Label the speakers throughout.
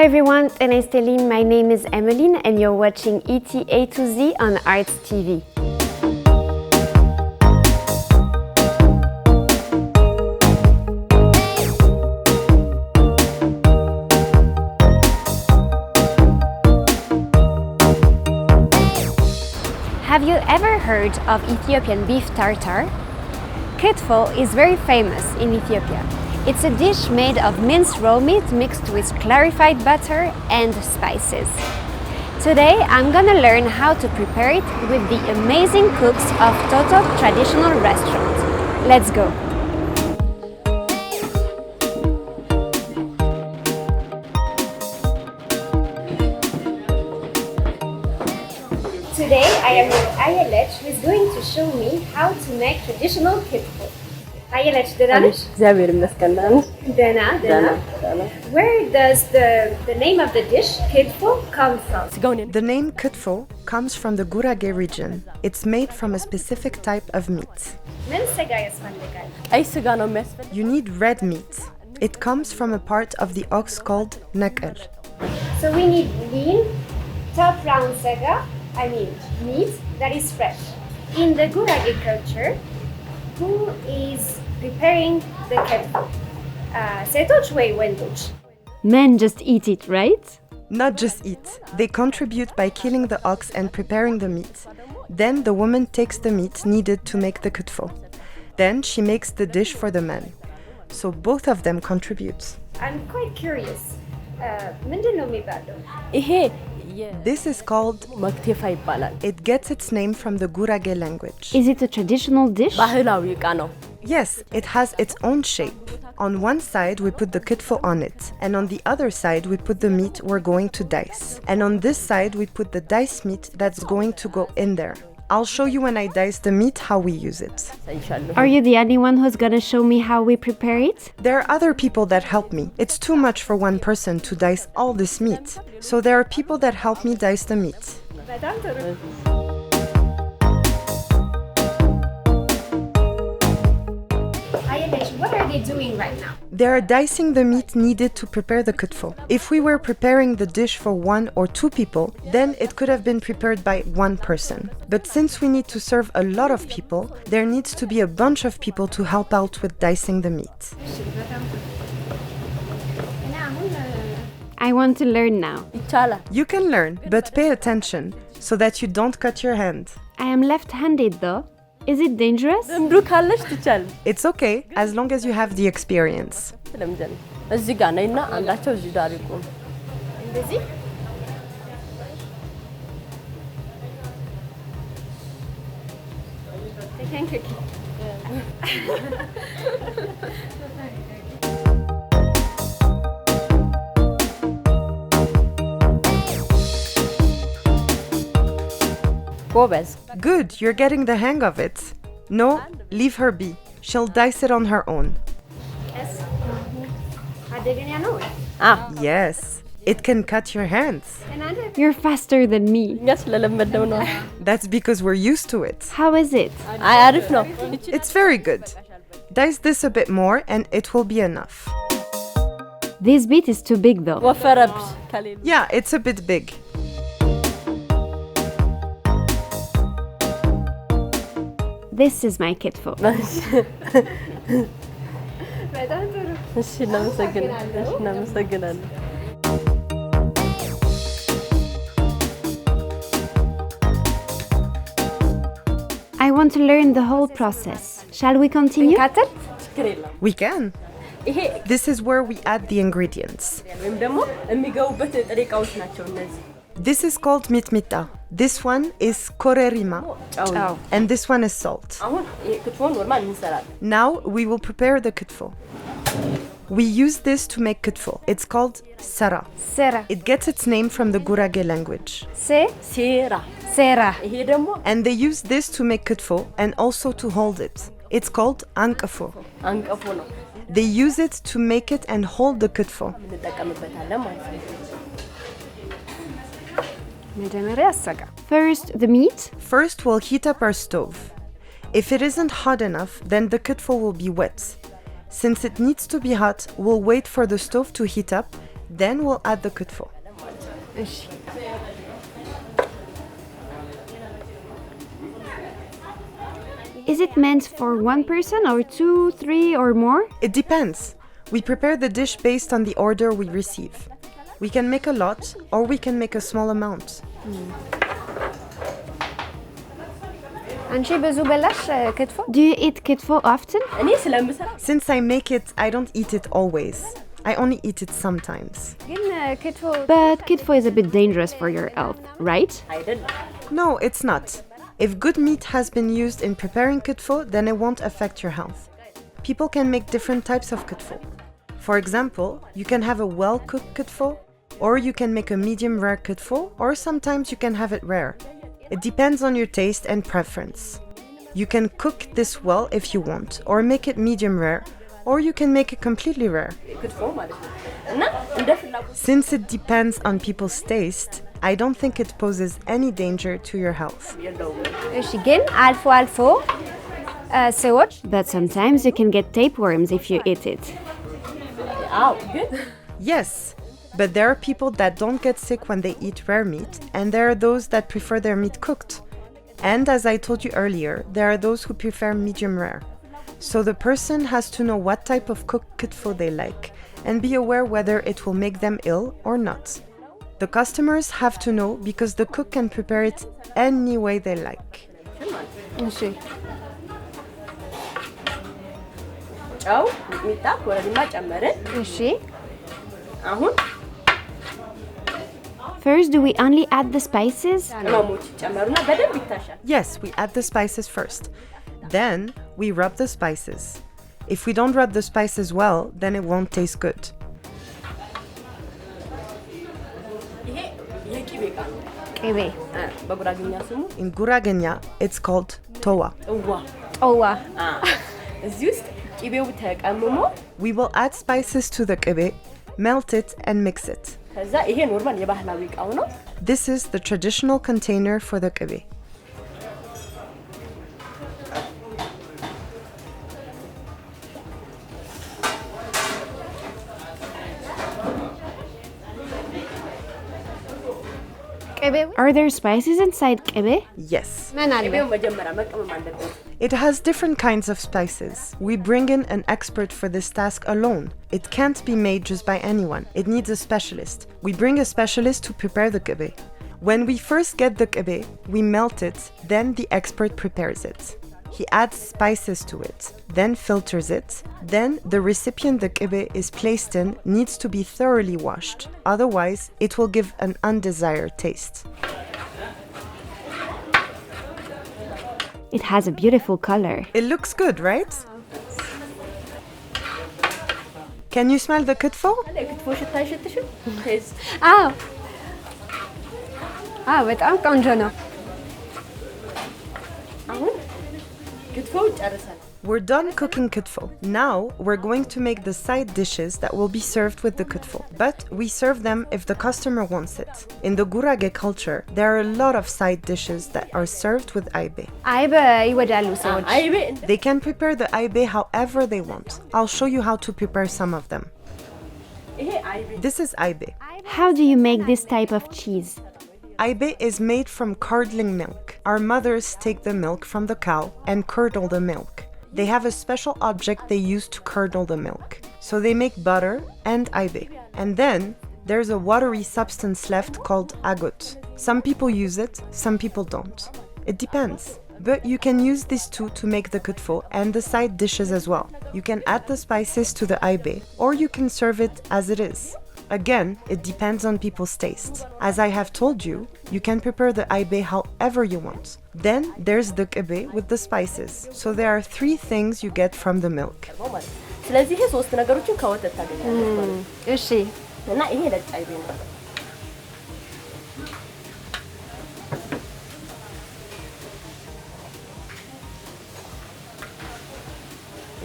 Speaker 1: everyone, ጤና ይስጥልኝ. My name is Emmeline and you're watching ET A to Z on Arts TV. Have you ever heard of Ethiopian beef tartare? Kitfo is very famous in Ethiopia. It's a dish made of minced raw meat mixed with clarified butter and spices. Today I'm gonna learn how to prepare it with the amazing cooks of Toto traditional restaurant. Let's go! Today I am with Adash, who is going to show me how to make traditional kitfo. Adash, ደህና ነሽ?
Speaker 2: እግዚአብሔር ይመስገን።
Speaker 1: ደህና። Where does the name of the dish kitfo come from?
Speaker 3: The name Kitfo comes from the Gurage region. It's made from a specific type of meat.
Speaker 1: ምን ስጋ ያስፈልጋል?
Speaker 2: ቀይ ስጋ ነው የሚያስፈልግ።
Speaker 3: You need red meat. It comes from a part of the ox called nekel.
Speaker 1: So we need lean, top round sega, meat that is fresh. In the Gurage culture, who is preparing the kitfo? ሴቶች ወይ ወንዶች? Men just eat it, right?
Speaker 3: Not just eat. They contribute by killing the ox and preparing the meat. Then the woman takes the meat needed to make the kitfo. Then she makes the dish for the man. So both of them contribute.
Speaker 1: I'm quite curious. ምንድን ነው የሚባለው?
Speaker 2: ይሄ
Speaker 3: This is called
Speaker 2: መክተፋ ይባላል።
Speaker 3: It gets its name from the Gurage language.
Speaker 1: Is it a traditional dish?
Speaker 2: ባህላዊ ዕቃ ነው።
Speaker 3: Yes, it has its own shape. On one side we put the kitfo on it, and on the other side we put the meat we're going to dice. And on this side we put the diced meat that's going to go in there. I'll show you when I dice the meat how we use it.
Speaker 1: Are you the only one who's gonna show me how we prepare it?
Speaker 3: There are other people that help me. It's too much for one person to dice all this meat. So there are people that help me dice the meat.
Speaker 1: What are they doing right now?
Speaker 3: They are dicing the meat needed to prepare the kitfo. If we were preparing the dish for 1 or 2 people, then it could have been prepared by one person. But since we need to serve a lot of people, there needs to be a bunch of people to help out with dicing the meat.
Speaker 1: I want to learn now.
Speaker 2: ይቻላል።
Speaker 3: You can learn, but pay attention so that you don't cut your hand.
Speaker 1: I am left-handed though. Is it dangerous?
Speaker 2: ልምዱ ካለሽ ትቻለሽ።
Speaker 3: It's okay as long as you have the experience.
Speaker 2: ስለምጀን እዚህ ጋር ነይና አንዳቸው እዚህ ዳር ይቆም።
Speaker 1: እንደዚህ? Thank you.
Speaker 2: ጎበዝ።
Speaker 3: Good, you're getting the hang of it. No, leave her be. She'll dice it on her own. Yes, it can cut your hands.
Speaker 1: You're faster than me.
Speaker 2: እኛ ስለለመደው ነው።
Speaker 3: That's because we're used to it.
Speaker 1: How is it?
Speaker 2: አይ አሪፍ ነው።
Speaker 3: It's very good. Dice this a bit more and it will be enough.
Speaker 1: This bit is too big though.
Speaker 2: ወፈረብሽ ከሌለ
Speaker 3: Yeah, it's a bit big.
Speaker 1: This is my kitfo.
Speaker 2: እሺ እናመሰግናለን።
Speaker 1: I want to learn the whole process. Shall we continue?
Speaker 2: ችግር የለም።
Speaker 3: We can.
Speaker 2: ይሄ
Speaker 3: This is where we add the ingredients.
Speaker 2: ወይም ደግሞ የሚገቡበት ጥሬ ዕቃዎች ናቸው እነዚህ።
Speaker 3: This is called mitmita. This one is korerima.
Speaker 2: ጫው።
Speaker 3: And this one is salt.
Speaker 2: አሁን ይሄ ክትፎን ኖርማል እንሰራለን።
Speaker 3: Now we will prepare the kitfo. We use this to make kitfo. It's called sara.
Speaker 1: Sera.
Speaker 3: It gets its name from the Gurage language.
Speaker 2: ሴራ።
Speaker 1: Sera.
Speaker 2: ይሄ ደግሞ
Speaker 3: And they use this to make kitfo and also to hold it. It's called ankafo.
Speaker 2: አንቀፎ ነው።
Speaker 3: They use it to make it and hold the kitfo.
Speaker 2: እንጠቀምበታለን ማለት ነው።
Speaker 1: First, the meat.
Speaker 3: First, we'll heat up our stove. If it isn't hot enough, then the kitfo will be wet. Since it needs to be hot, we'll wait for the stove to heat up Then we'll add the ክትፎ.
Speaker 1: እሺ Is it meant for one person or 2, 3 or more?
Speaker 3: It depends. We prepare the dish based on the order we receive. We can make a lot or we can make a small amount.
Speaker 1: አንቺ ብዙ በላሽ ክትፎ? Do you eat kitfo often?
Speaker 2: እኔ ስለምሰራ
Speaker 3: Since I make it, I don't eat it always. I only eat it sometimes.
Speaker 1: ግን ክትፎ But kitfo is a bit dangerous for your health, right?
Speaker 2: አይደለም
Speaker 3: No, it's not. If good meat has been used in preparing kitfo, then it won't affect your health. People can make different types of kitfo. For example, you can have a well-cooked kitfo, or you can make a medium rare kitfo, or sometimes you can have it rare. It depends on your taste and preference. You can cook this well if you want, or make it medium rare, or you can make it completely rare.
Speaker 2: ክትፎ ማለት ነው እና እንደ ፍላጎት
Speaker 3: Since it depends on people's taste, I don't think it poses any danger to your health.
Speaker 2: የለውም
Speaker 1: እሺ ግን አልፎ አልፎ ሰዎች But sometimes you can get tapeworms if you eat it.
Speaker 2: አዎ ግን
Speaker 3: Yes, but there are people that don't get sick when they eat rare meat, and there are those that prefer their meat cooked. And as I told you earlier, there are those who prefer medium rare. So the person has to know what type of cooked kitfo they like, and be aware whether it will make them ill or not. The customers have to know because the cook can prepare it any way they like.
Speaker 1: እሺ
Speaker 2: ጨው ሚጥሚጣ ኮረሪማ ጨመርን
Speaker 1: እሺ
Speaker 2: አሁን
Speaker 1: First, do we only add the spices?
Speaker 2: ቅመሞች ጨመሩና በደንብ ይታሻል
Speaker 3: Yes, we add the spices first. Then we rub the spices. If we don't rub the spices well, then it won't taste good.
Speaker 2: ይሄ የቂቤ ቃል ነው
Speaker 1: ቅቤ
Speaker 2: በጉራግኛ ስሙ
Speaker 3: In Guragenya, it's called towa.
Speaker 2: ጥዋ
Speaker 1: ጦዋ
Speaker 2: እዚህ ውስጥ ቂቤው ተቀምሞ
Speaker 3: We will add spices to the kibe, melt it and mix it.
Speaker 2: ከዛ ይሄ ኖርማል የባህላዊ ቃው ነው
Speaker 3: This is the traditional container for the kibe.
Speaker 1: ቅቤ Are there spices inside ቅቤ?
Speaker 3: Yes.
Speaker 1: ምን አለ?
Speaker 2: ቂቤው መጀመሪያ መቀመም አለበት
Speaker 3: It has different kinds of spices. We bring in an expert for this task alone. It can't be made just by anyone. It needs a specialist. We bring a specialist to prepare the kibe. When we first get the kibe, we melt it, then the expert prepares it. He adds spices to it, then filters it. Then the recipient the kibe is placed in needs to be thoroughly washed. Otherwise, it will give an undesired taste.
Speaker 1: It has a beautiful color.
Speaker 3: It looks good, right? Can you smell the ክትፎ?
Speaker 2: ክትፎ ሽታ አይሸትሽም ቴዝ
Speaker 1: አዎ በጣም ቆንጆ ነው
Speaker 2: አሁን ክትፎው ጨርሰናል
Speaker 3: We're done cooking kitfo. Now we're going to make the side dishes that will be served with the kitfo. But we serve them if the customer wants it. In the Gurage culture, there are a lot of side dishes that are served with aibe.
Speaker 1: አይበ ይወዳሉ ሰዎች
Speaker 2: አይቤ
Speaker 3: They can prepare the aibe however they want. I'll show you how to prepare some of them.
Speaker 2: ይሄ አይቤ
Speaker 3: This is aibe.
Speaker 1: How do you make this type of cheese?
Speaker 3: Aibe is made from curdling milk. Our mothers take the milk from the cow and curdle the milk. They have a special object they use to curdle the milk. So they make butter and aibe. And then there's a watery substance left called agut. Some people use it, some people don't. It depends. But you can use these two to make the kitfo and the side dishes as well. You can add the spices to the aibe, or you can serve it as it is. Again, it depends on people's taste. As I have told you, you can prepare the aibe however you want. Then there's the kibe with the spices. So there are 3 things you get from the milk.
Speaker 2: ስለዚህ ይሄ ሶስት ነገሮችን ከወተት ታገኛለሽ ማለት ነው
Speaker 1: እሺ
Speaker 2: እና ይሄ ነጭ አይቤ ነው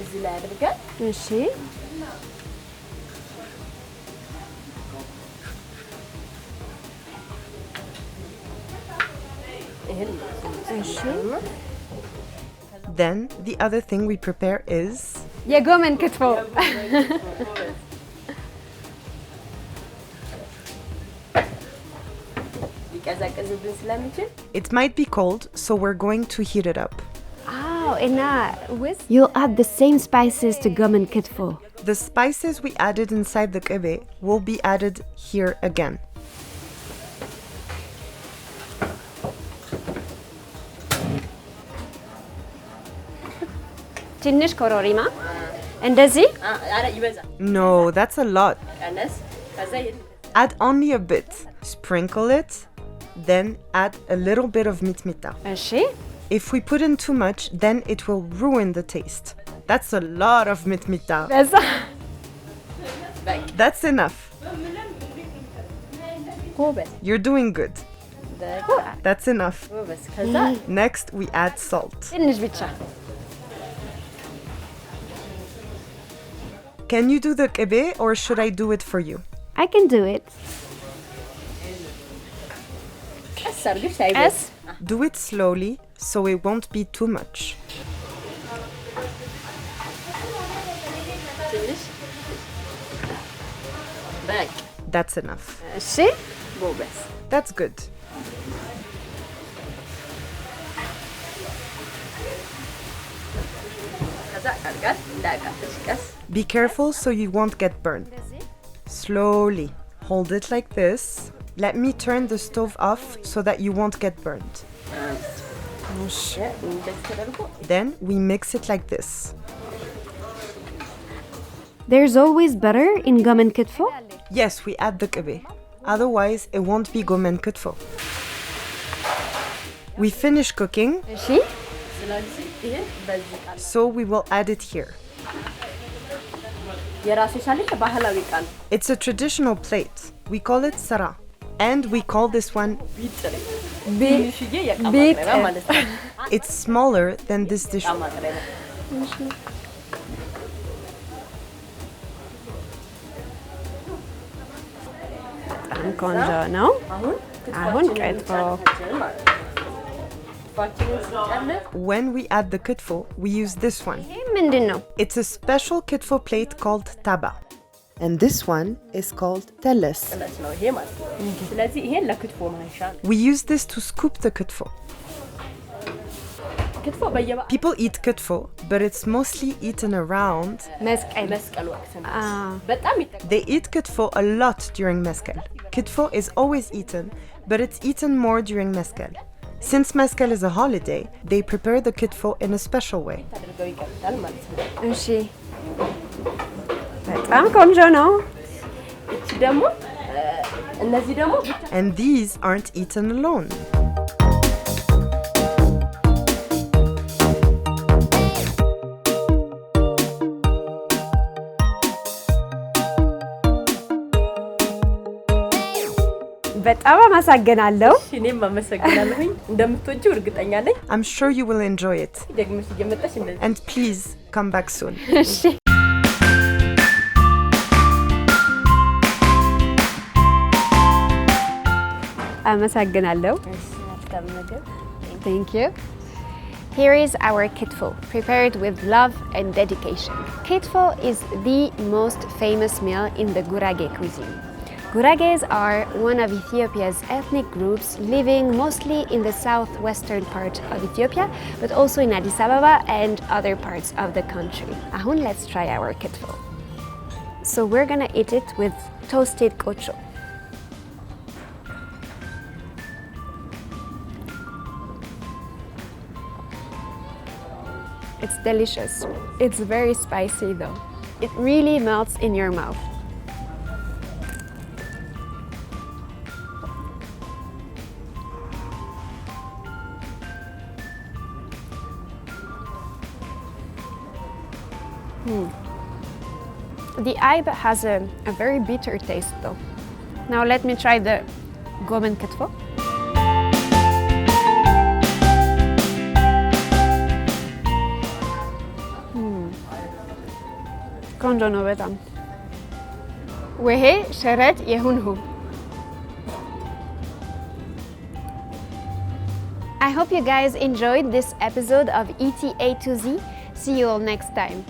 Speaker 2: እዚህ ላይ አድርገን
Speaker 1: እሺ
Speaker 2: ይሄን
Speaker 1: እሺ
Speaker 3: Then the other thing we prepare is
Speaker 1: የጎመን ክትፎ
Speaker 3: It might be cold, so we're going to heat it up.
Speaker 1: Oh, and you'll add the same spices to gomen kitfo.
Speaker 3: The spices we added inside the kebe will be added here again.
Speaker 1: ትንሽ ኮሮሪማ እንደዚህ?
Speaker 3: No, that's a lot. Add only a bit. Sprinkle it, then add a little bit of mitmita.
Speaker 1: እሺ
Speaker 3: If we put in too much, then it will ruin the taste. That's a lot of mitmita.
Speaker 1: በዛ
Speaker 3: That's enough. You're doing good. That's enough. Next, we add salt.
Speaker 1: ትንሽ ብቻ
Speaker 3: Can you do the kebe or should I do it for you?
Speaker 1: I can do it. Yes.
Speaker 3: Do it slowly so it won't be too much. That's enough.
Speaker 1: እሺ
Speaker 3: That's good. Be careful so you won't get burned. Slowly. Hold it like this. Let me turn the stove off so that you won't get burned. Then we mix it like this.
Speaker 1: There's always butter in gomen kitfo?
Speaker 3: Yes, we add the kebe. Otherwise, it won't be gomen kitfo. We finish cooking,
Speaker 1: እሺ
Speaker 3: so we will add it here. It's a traditional plate. We call it sara. And we call this one it's smaller than this dish.
Speaker 1: በጣም ቆንጆ ነው። አሁን ክትፎ
Speaker 3: When we add the kitfo, we use this one.
Speaker 1: ይሄ ምንድን ነው?
Speaker 3: It's a special kitfo plate called taba. And this one is called teles. We use this to scoop the kitfo. People eat kitfo, but it's mostly eaten around.
Speaker 1: መስቀል
Speaker 3: They eat kitfo a lot during meskel. Kitfo is always eaten, but it's eaten more during meskel. Since meskel is a holiday, they prepare the kitfo in a special way.
Speaker 1: እሺ በጣም ቆንጆ ነው።
Speaker 3: And these aren't eaten alone.
Speaker 1: በጣም አመሰግናለሁ።
Speaker 2: እኔም አመሰግናለሁኝ። እንደምትወጂው እርግጠኛ ነኝ።
Speaker 3: I'm sure you will enjoy it.
Speaker 2: ደግመሽ እየመጣሽ እንደዚህ
Speaker 3: And please come back soon.
Speaker 1: እሺ አመሰግናለሁ። Thank you. Here is our kitfo, prepared with love and dedication. Kitfo is the most famous meal in the Gurage cuisine. Gurages are one of Ethiopia's ethnic groups living mostly in the southwestern part of Ethiopia, but also in Addis Ababa and other parts of the country. Ahun, let's try our kitfo. So we're gonna eat it with toasted kocho. It's delicious. It's very spicy though. It really melts in your mouth. The aibe has a very bitter taste though. Now let me try the gomen kitfo. ቆንጆ ነው በጣም። ወሄ ሸረት የሆነው። I hope you guys enjoyed this episode of ETA to Z. See you all next time.